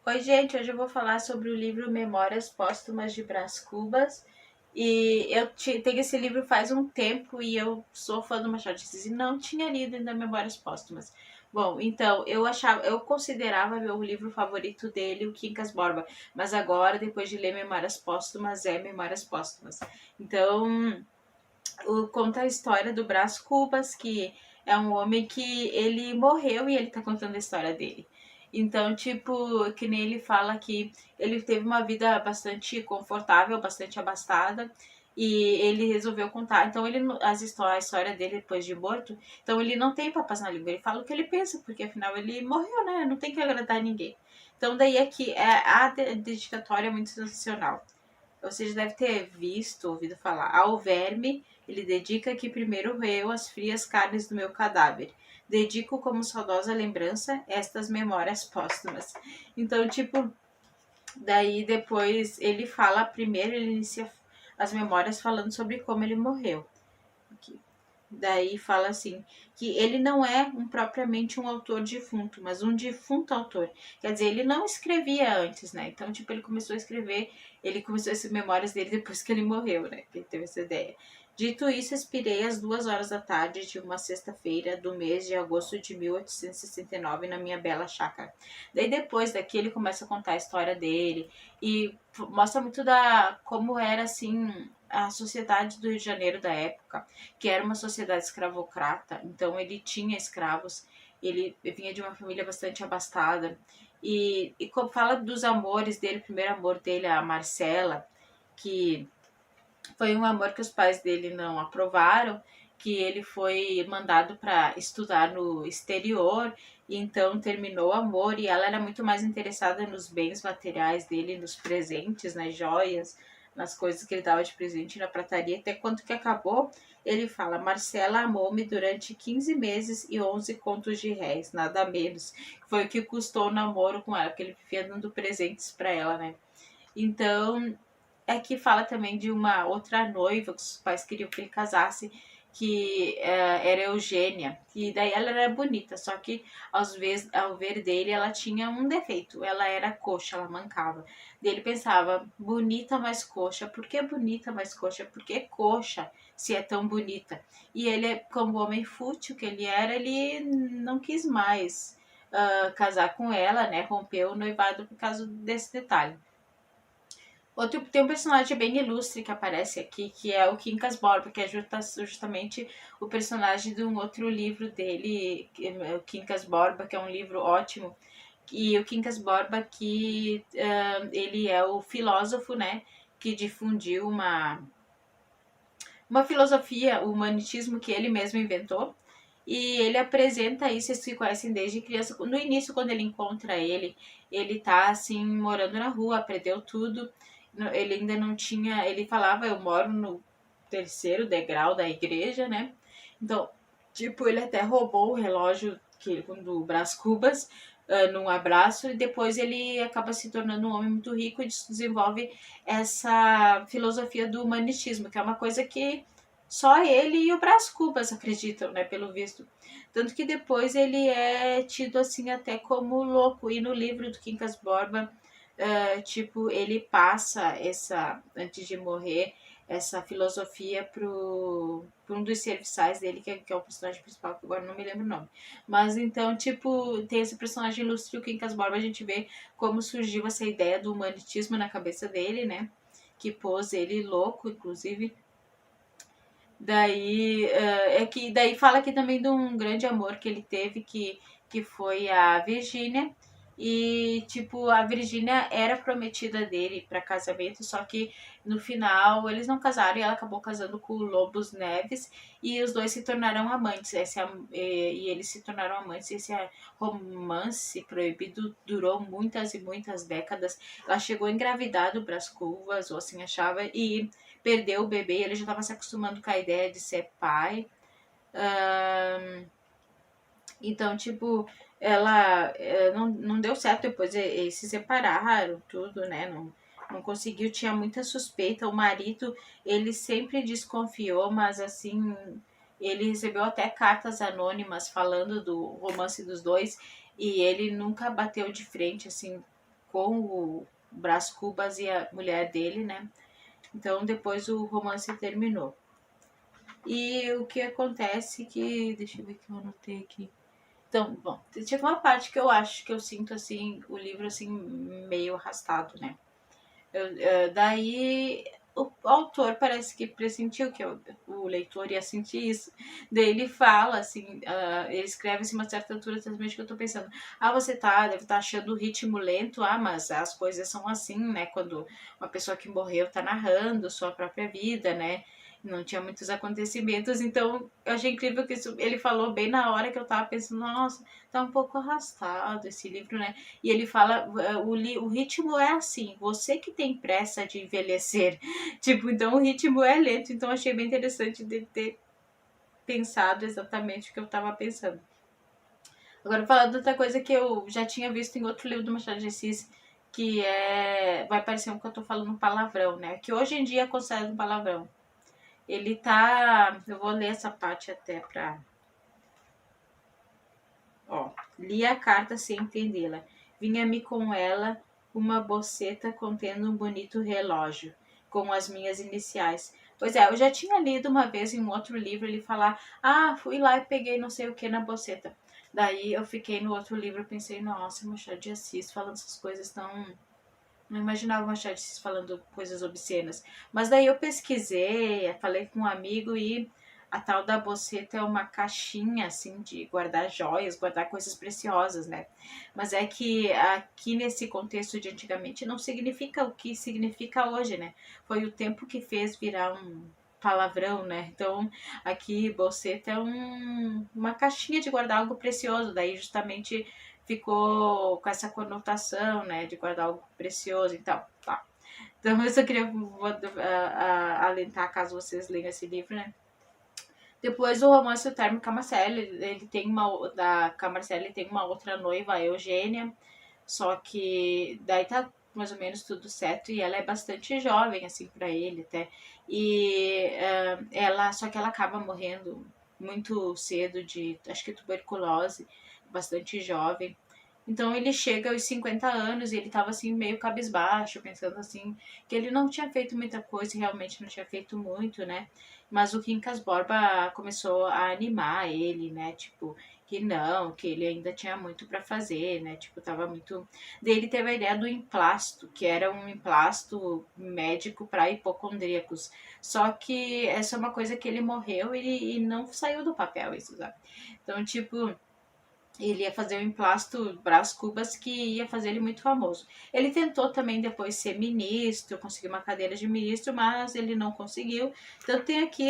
Oi, gente, hoje eu vou falar sobre o livro Memórias Póstumas de Brás Cubas. E eu tenho esse livro faz um tempo e eu sou fã do Machado de Assis e não tinha lido ainda Memórias Póstumas. Bom, então, eu considerava meu livro favorito dele, o Quincas Borba, mas agora, depois de ler Memórias Póstumas, é Memórias Póstumas. Então, conta a história do Brás Cubas, que é um homem que ele morreu e ele tá contando a história dele. Então, tipo, que nem ele fala que ele teve uma vida bastante confortável, bastante abastada, e ele resolveu contar. Então, a história dele depois de morto, então ele não tem papas na língua, ele fala o que ele pensa, porque afinal ele morreu, né? Não tem que agradar ninguém. Então, daí aqui a dedicatória é muito sensacional. Você já deve ter visto, ouvido falar. Ao verme, ele dedica que primeiro roeu as frias carnes do meu cadáver. Dedico como saudosa lembrança estas memórias póstumas. Então, tipo, daí depois ele fala, primeiro ele inicia as memórias falando sobre como ele morreu. Aqui. Daí fala assim, que ele não é propriamente um autor defunto, mas um defunto autor. Quer dizer, ele não escrevia antes, né? Então, tipo, ele começou essas memórias dele depois que ele morreu, né? Que ele teve essa ideia. Dito isso, expirei às 2 horas da tarde de uma sexta-feira do mês de agosto de 1869 na minha bela chácara. Daí depois daqui ele começa a contar a história dele e mostra muito da como era assim a sociedade do Rio de Janeiro da época, que era uma sociedade escravocrata, então ele tinha escravos, ele vinha de uma família bastante abastada, e fala dos amores dele, o primeiro amor dele, a Marcela, que foi um amor que os pais dele não aprovaram, que ele foi mandado para estudar no exterior, e então terminou o amor, e ela era muito mais interessada nos bens materiais dele, nos presentes, nas joias, nas coisas que ele dava de presente na prataria, até quanto que acabou, ele fala, Marcela amou-me durante 15 meses e 11 contos de réis, nada menos. Foi o que custou o namoro com ela, porque ele vivia dando presentes para ela, né? Então, é que fala também de uma outra noiva que os pais queriam que ele casasse, que era Eugênia. E daí ela era bonita, só que ao ver dele ela tinha um defeito. Ela era coxa, ela mancava. Daí ele pensava, bonita mais coxa. Por que bonita mais coxa? Por que coxa se é tão bonita? E ele, como homem fútil que ele era, ele não quis mais casar com ela, né? Rompeu o noivado por causa desse detalhe. Tem um personagem bem ilustre que aparece aqui, que é o Quincas Borba, que é justamente o personagem de um outro livro dele, o Quincas Borba, que é um livro ótimo. E o Quincas Borba, que ele é o filósofo, né, que difundiu uma filosofia, o humanitismo que ele mesmo inventou. E ele apresenta isso, eles se conhecem desde criança. No início, quando ele encontra ele tá assim, morando na rua, perdeu tudo. Ele ainda não tinha. Ele falava, eu moro no terceiro degrau da igreja, né? Então, tipo, ele até roubou o relógio do Brás Cubas num abraço, e depois ele acaba se tornando um homem muito rico e desenvolve essa filosofia do humanitismo, que é uma coisa que só ele e o Brás Cubas acreditam, né, pelo visto. Tanto que depois ele é tido assim até como louco. E no livro do Quincas Borba, tipo, ele passa antes de morrer, essa filosofia pro um dos serviçais dele, que é o personagem principal, que agora não me lembro o nome. Mas então, tipo, tem esse personagem ilustre, o Quincas Borba, a gente vê como surgiu essa ideia do humanitismo na cabeça dele, né? Que pôs ele louco, inclusive. Daí daí fala aqui também de um grande amor que ele teve, que foi a Virgínia. E tipo, a Virgínia era prometida dele para casamento, só que no final eles não casaram e ela acabou casando com o Lobos Neves, e os dois se tornaram amantes. E eles se tornaram amantes. Esse romance proibido durou muitas e muitas décadas. Ela chegou a engravidar do Brás Cubas, ou assim achava, e perdeu o bebê, ele já estava se acostumando com a ideia de ser pai. Então, tipo, ela não deu certo depois, eles se separaram, tudo, né? Não conseguiu, tinha muita suspeita. O marido, ele sempre desconfiou, mas assim, ele recebeu até cartas anônimas falando do romance dos dois, e ele nunca bateu de frente, assim, com o Brás Cubas e a mulher dele, né? Então depois o romance terminou. E o que acontece que. Deixa eu ver o que eu anotei aqui. Então, bom, chega uma parte que eu acho que eu sinto assim, o livro assim, meio arrastado, né? Daí o autor parece que pressentiu que o leitor ia sentir isso. Daí ele fala assim, ele escreve assim, uma certa altura também que eu tô pensando, você deve estar achando o ritmo lento, mas as coisas são assim, né? Quando uma pessoa que morreu tá narrando sua própria vida, né? Não tinha muitos acontecimentos, então eu achei incrível que isso, ele falou bem na hora que eu tava pensando, nossa, tá um pouco arrastado esse livro, né? E ele fala, o ritmo é assim, você que tem pressa de envelhecer. Tipo, então o ritmo é lento, então achei bem interessante de ter pensado exatamente o que eu tava pensando. Agora, falar de outra coisa que eu já tinha visto em outro livro do Machado de Assis, que é. Vai parecer um que eu tô falando um palavrão, né? Que hoje em dia é considerado um palavrão. Ele tá. Eu vou ler essa parte até pra. Ó, li a carta sem entendê-la. Vinha-me com ela uma boceta contendo um bonito relógio, com as minhas iniciais. Pois é, eu já tinha lido uma vez em um outro livro ele falar, fui lá e peguei não sei o que na boceta. Daí eu fiquei no outro livro e pensei, nossa, Machado de Assis falando essas coisas tão... Não imaginava o Machado de Assis falando coisas obscenas. Mas daí eu pesquisei, falei com um amigo e a tal da boceta é uma caixinha, assim, de guardar joias, guardar coisas preciosas, né? Mas é que aqui nesse contexto de antigamente não significa o que significa hoje, né? Foi o tempo que fez virar um palavrão, né? Então, aqui boceta é uma caixinha de guardar algo precioso, daí justamente ficou com essa conotação, né, de guardar algo precioso e tal. Tá. Então, eu só queria alentar, caso vocês leiam esse livro, né? Depois o romance O Termo Camarcelli, ele tem da Camarcelli tem uma outra noiva, a Eugênia, só que daí tá mais ou menos tudo certo e ela é bastante jovem, assim, para ele até. E só que ela acaba morrendo muito cedo de, acho que tuberculose, bastante jovem. Então ele chega aos 50 anos e ele tava assim meio cabisbaixo, pensando assim que ele não tinha feito muita coisa e realmente não tinha feito muito, né? Mas o Quincas Borba começou a animar ele, né? Tipo, que não, que ele ainda tinha muito para fazer, né? Tipo, tava muito. Daí ele teve a ideia do emplasto, que era um emplasto médico para hipocondríacos. Só que essa é uma coisa que ele morreu e não saiu do papel, isso, sabe? Então, tipo, ele ia fazer o emplasto Brás Cubas que ia fazer ele muito famoso. Ele tentou também depois ser ministro, conseguir uma cadeira de ministro, mas ele não conseguiu. Então tem aqui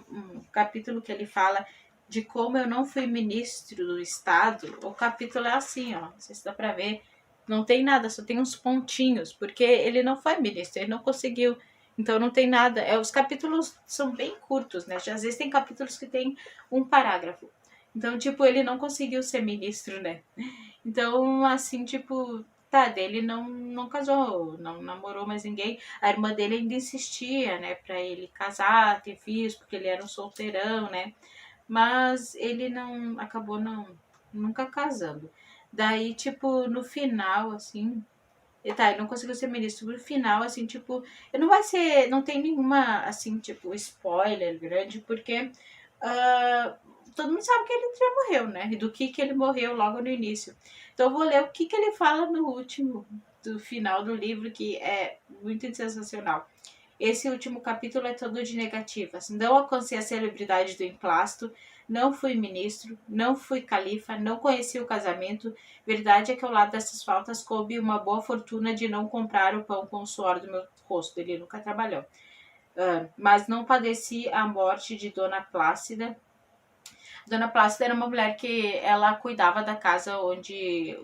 um capítulo que ele fala de como eu não fui ministro do Estado. O capítulo é assim, ó, não sei se dá para ver. Não tem nada, só tem uns pontinhos, porque ele não foi ministro, ele não conseguiu. Então não tem nada. Os capítulos são bem curtos, né? Às vezes tem capítulos que tem um parágrafo. Então, tipo, ele não conseguiu ser ministro, né? Então, assim, tipo, tá, dele não casou, não namorou mais ninguém. A irmã dele ainda insistia, né, pra ele casar, ter filhos, porque ele era um solteirão, né? Mas ele não, acabou nunca casando. Daí, tipo, no final, assim, ele não conseguiu ser ministro. No final, assim, tipo, não vai ser, não tem nenhuma, assim, tipo, spoiler grande, porque ah, todo mundo sabe que ele já morreu, né? E do que ele morreu logo no início. Então eu vou ler o que ele fala no último, do final do livro, que é muito sensacional. Esse último capítulo é todo de negativas. Não alcancei a celebridade do emplasto, não fui ministro, não fui califa, não conheci o casamento. Verdade é que ao lado dessas faltas coube uma boa fortuna de não comprar o pão com o suor do meu rosto. Ele nunca trabalhou. Mas não padeci a morte de Dona Plácida. Dona Plácida era uma mulher que ela cuidava da casa onde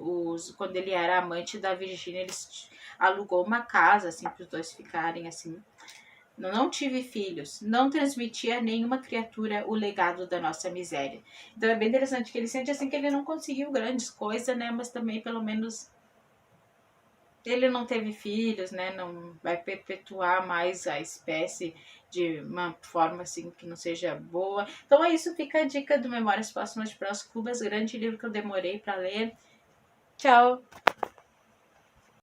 quando ele era amante da Virgínia, eles alugou uma casa assim para os dois ficarem assim. Não tive filhos, não transmiti a nenhuma criatura o legado da nossa miséria. Então é bem interessante que ele sente assim que ele não conseguiu grandes coisas, né? Mas também pelo menos ele não teve filhos, né? Não vai perpetuar mais a espécie de uma forma assim que não seja boa. Então é isso, fica a dica do Memórias Póstumas de Brás Cubas, grande livro que eu demorei para ler. Tchau!